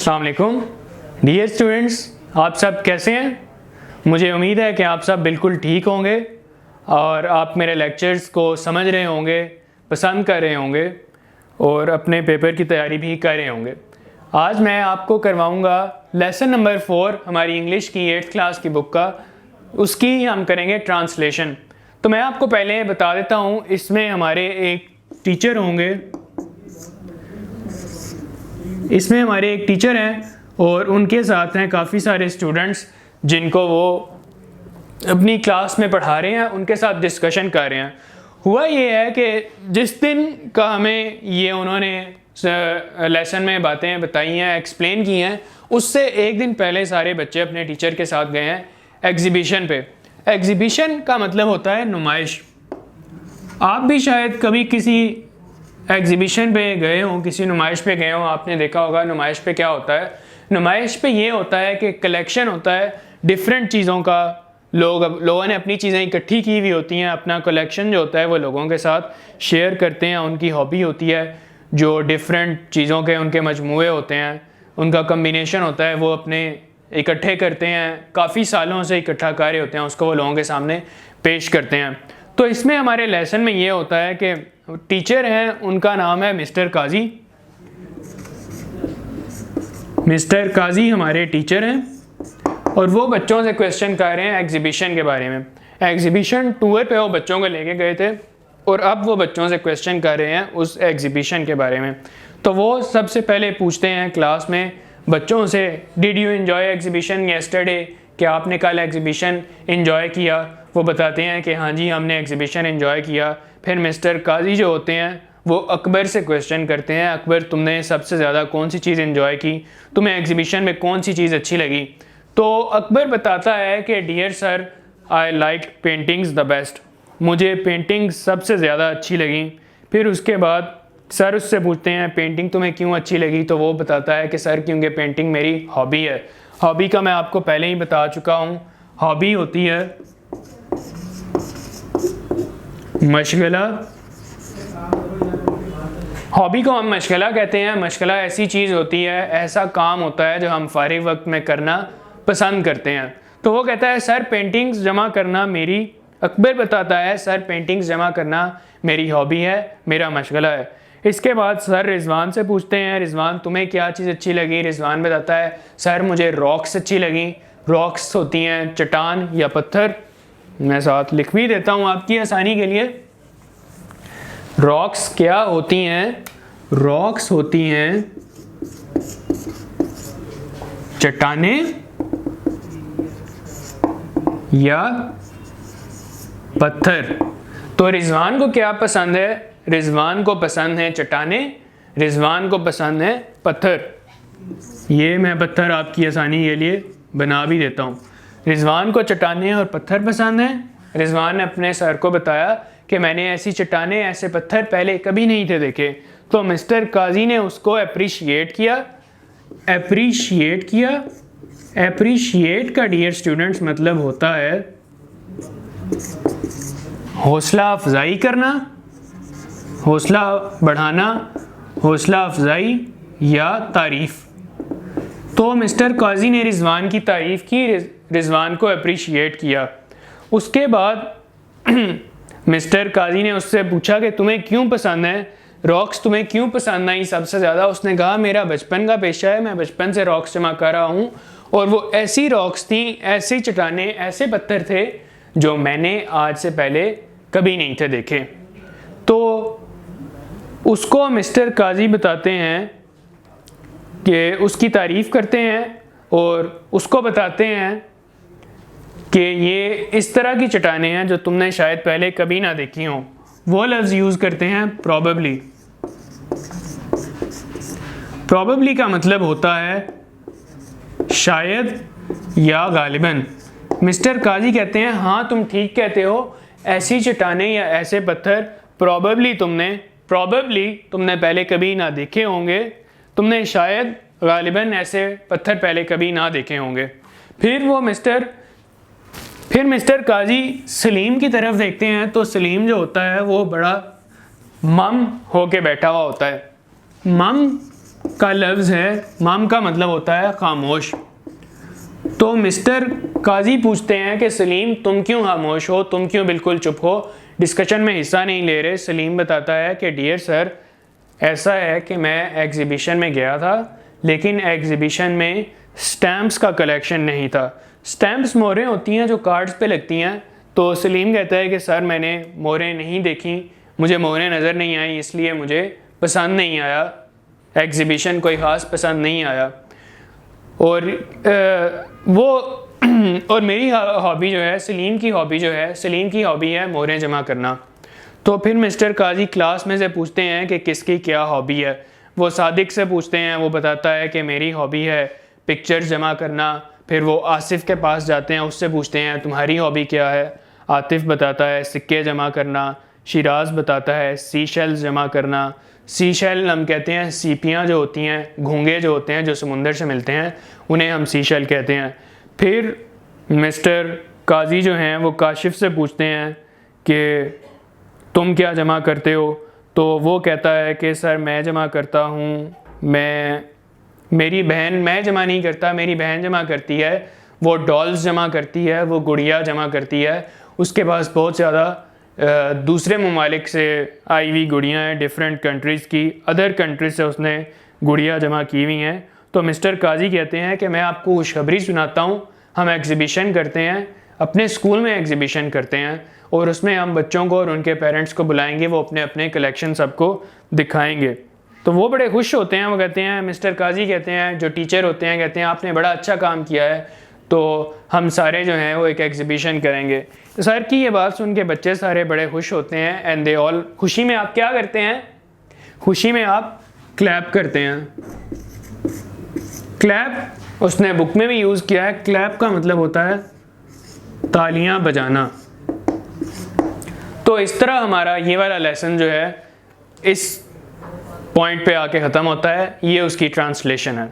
अस्सलाम वालेकुम dear students, आप सब कैसे हैं। मुझे उम्मीद है कि आप सब बिल्कुल ठीक होंगे और आप मेरे लेक्चर्स को समझ रहे होंगे, पसंद कर रहे होंगे और अपने पेपर की तैयारी भी कर रहे होंगे। आज मैं आपको करवाऊंगा लेसन नंबर 4 हमारी इंग्लिश की 8th क्लास की बुक का, उसकी हम करेंगे ट्रांसलेशन। तो मैं आपको पहले बता देता हूँ, इसमें हमारे एक टीचर होंगे, इसमें हमारे एक टीचर हैं और उनके साथ हैं काफ़ी सारे स्टूडेंट्स जिनको वो अपनी क्लास में पढ़ा रहे हैं, उनके साथ डिस्कशन कर रहे हैं। हुआ ये है कि जिस दिन का हमें ये उन्होंने लेसन में बातें बताई हैं, एक्सप्लेन की हैं, उससे एक दिन पहले सारे बच्चे अपने टीचर के साथ गए हैं एग्ज़िबिशन पे। एग्ज़िबिशन का मतलब होता है नुमाइश। आप भी शायद कभी किसी एग्ज़िबिशन पे गए हों, किसी नुमाइश पे गए हों, आपने देखा होगा नुमाइश पे क्या होता है। नुमाइश पे ये होता है कि कलेक्शन होता है डिफरेंट चीज़ों का। लोगों ने अपनी चीज़ें इकट्ठी की हुई होती हैं, अपना कलेक्शन जो होता है वो लोगों के साथ शेयर करते हैं। उनकी हॉबी होती है जो डिफरेंट चीज़ों के उनके मजमूए होते हैं, उनका कम्बिनेशन होता है, वो अपने इकट्ठे करते हैं, काफ़ी सालों से इकट्ठा कर रहे होते हैं, उसको वो लोगों के सामने पेश करते हैं। तो इसमें हमारे लेसन में ये होता है कि टीचर हैं, उनका नाम है मिस्टर काजी। मिस्टर काजी हमारे टीचर हैं और वो बच्चों से क्वेश्चन कर रहे हैं एग्ज़िबिशन के बारे में। एग्ज़िबिशन टूर पे वो बच्चों को लेके गए थे और अब वो बच्चों से क्वेश्चन कर रहे हैं उस एग्ज़िबिशन के बारे में। तो वो सबसे पहले पूछते हैं क्लास में बच्चों से, did you enjoy exhibition yesterday, क्या आपने कल एग्ज़िबिशन एंजॉय किया। वो बताते हैं कि हाँ जी, हमने एग्ज़िबिशन एंजॉय किया। फिर मिस्टर काजी जो होते हैं वो अकबर से क्वेश्चन करते हैं, अकबर तुमने सबसे ज़्यादा कौन सी चीज़ एंजॉय की, तुम्हें एग्ज़िबिशन में कौन सी चीज़ अच्छी लगी। तो अकबर बताता है कि dear sir, I like paintings the best, मुझे पेंटिंग्स सबसे ज़्यादा अच्छी लगी। फिर उसके बाद सर उससे पूछते हैं पेंटिंग तुम्हें क्यों अच्छी लगी। तो वो बताता है कि सर क्योंकि पेंटिंग मेरी हॉबी है। हॉबी का मैं आपको पहले ही बता चुका हूँ, हॉबी होती है मशगला। हॉबी को हम मशगला कहते हैं। मशगला ऐसी चीज़ होती है, ऐसा काम होता है जो हम फारिग वक्त में करना पसंद करते हैं। तो वो कहता है सर पेंटिंग्स जमा करना मेरी, अकबर बताता है सर पेंटिंग्स जमा करना मेरी हॉबी है, मेरा मशगला है। इसके बाद सर रिजवान से पूछते हैं, रिजवान तुम्हें क्या चीज़ अच्छी लगी। रिजवान बताता है सर मुझे रॉक्स अच्छी लगी। रॉक्स होती हैं चट्टान या पत्थर। मैं साथ लिख भी देता हूँ आपकी आसानी के लिए। रॉक्स क्या होती हैं? रॉक्स होती हैं चट्टाने या पत्थर। तो रिजवान को क्या पसंद है? रिजवान को पसंद है चट्टाने, रिजवान को पसंद है पत्थर। ये मैं पत्थर आपकी आसानी के लिए बना भी देता हूँ। रिजवान को चट्टाने और पत्थर पसंद हैं। रिजवान ने अपने सर को बताया कि मैंने ऐसी चट्टाने, ऐसे पत्थर पहले कभी नहीं थे देखे। तो मिस्टर काजी ने उसको अप्रिशिएट किया। अप्रिशिएट किया। अप्रिशिएट का डियर स्टूडेंट्स मतलब होता है हौसला अफजाई करना, हौसला बढ़ाना, हौसला अफजाई या तारीफ़। तो मिस्टर काजी ने रिजवान की तारीफ़ की, रिजवान को अप्रिशिएट किया। उसके बाद मिस्टर काजी ने उससे पूछा कि तुम्हें क्यों पसंद है रॉक्स, तुम्हें क्यों पसंद आई सबसे ज़्यादा। उसने कहा मेरा बचपन का पेशा है, मैं बचपन से रॉक्स जमा कर रहा हूँ और वो ऐसी रॉक्स थी, ऐसी चट्टाने, ऐसे पत्थर थे जो मैंने आज से पहले कभी नहीं थे देखे। तो उसको मिस्टर काजी बताते हैं कि उसकी तारीफ़ करते हैं और उसको बताते हैं कि ये इस तरह की चट्टानें हैं जो तुमने शायद पहले कभी ना देखी हों। वो लफ्ज़ यूज़ करते हैं प्रॉबेबली। प्रॉबेबली का मतलब होता है शायद या गालिबन। मिस्टर काजी कहते हैं हाँ तुम ठीक कहते हो, ऐसी चट्टानें या ऐसे पत्थर प्रॉबेबली तुमने पहले कभी ना देखे होंगे, तुमने शायद गालिबन ऐसे पत्थर पहले कभी ना देखे होंगे। फिर मिस्टर काजी सलीम की तरफ देखते हैं तो सलीम जो होता है वो बड़ा मम होके बैठा हुआ होता है। मम का लफ्ज़ है, मम का मतलब होता है खामोश। तो मिस्टर काजी पूछते हैं कि सलीम तुम क्यों खामोश हो, तुम क्यों बिल्कुल चुप हो, डिस्कशन में हिस्सा नहीं ले रहे। सलीम बताता है कि डियर सर, ऐसा है कि मैं एग्ज़िबिशन में गया था, लेकिन एग्ज़िबिशन में स्टैम्प्स का कलेक्शन नहीं था। स्टैम्प्स मोहरें होती हैं जो कार्ड्स पे लगती हैं। तो सलीम कहता है कि सर मैंने मोहरें नहीं देखी, मुझे मोहरें नज़र नहीं आई, इसलिए मुझे पसंद नहीं आया, एग्ज़िबिशन कोई ख़ास पसंद नहीं आया। और और मेरी हॉबी जो है, सलीम की हॉबी है मोहरें जमा करना। तो फिर मिस्टर काजी क्लास में से पूछते हैं कि किसकी क्या हॉबी है। वो सादिक से पूछते हैं, वो बताता है कि मेरी हॉबी है पिक्चर्स जमा करना। फिर वो आसिफ के पास जाते हैं, उससे पूछते हैं तुम्हारी हॉबी क्या है। आतिफ बताता है सिक्के जमा करना। शिराज बताता है सी शेल्स जमा करना। सी शेल हम कहते हैं सीपियाँ जो होती हैं, घोंगे जो होते हैं जो समुंदर से मिलते हैं, उन्हें हम सी शेल कहते हैं। फिर मिस्टर काजी जो हैं वो काशिफ से पूछते हैं कि तुम क्या जमा करते हो। तो वो कहता है कि सर मैं जमा करता हूँ, मैं जमा नहीं करता, मेरी बहन जमा करती है। वो डॉल्स जमा करती है, वो गुड़िया जमा करती है। उसके पास बहुत ज़्यादा दूसरे ममालिक से आई हुई गुड़ियाँ हैं, डिफरेंट कंट्रीज़ की, अदर कंट्रीज से उसने गुड़िया जमा की हुई हैं। तो मिस्टर काजी कहते हैं कि मैं आपको खुशखबरी सुनाता हूँ, हम एग्ज़िबिशन करते हैं, अपने स्कूल में एग्ज़िबिशन करते हैं, और उसमें हम बच्चों को और उनके पेरेंट्स को बुलाएंगे, वो अपने अपने कलेक्शन सबको दिखाएंगे। तो वो बड़े खुश होते हैं। वो कहते हैं, मिस्टर काजी कहते हैं, जो टीचर होते हैं, कहते हैं आपने बड़ा अच्छा काम किया है, तो हम सारे जो हैं वो एक एग्ज़िबिशन करेंगे। तो सर की ये बात सुन के बच्चे सारे बड़े खुश होते हैं। एंड दे ऑल, खुशी में आप क्या करते हैं, खुशी में आप क्लैप करते हैं। क्लैप उसने बुक में भी यूज़ किया है। क्लैप का मतलब होता है तालियां बजाना। तो इस तरह हमारा ये वाला लेसन जो है इस पॉइंट पे आके ख़त्म होता है। ये उसकी ट्रांसलेशन है।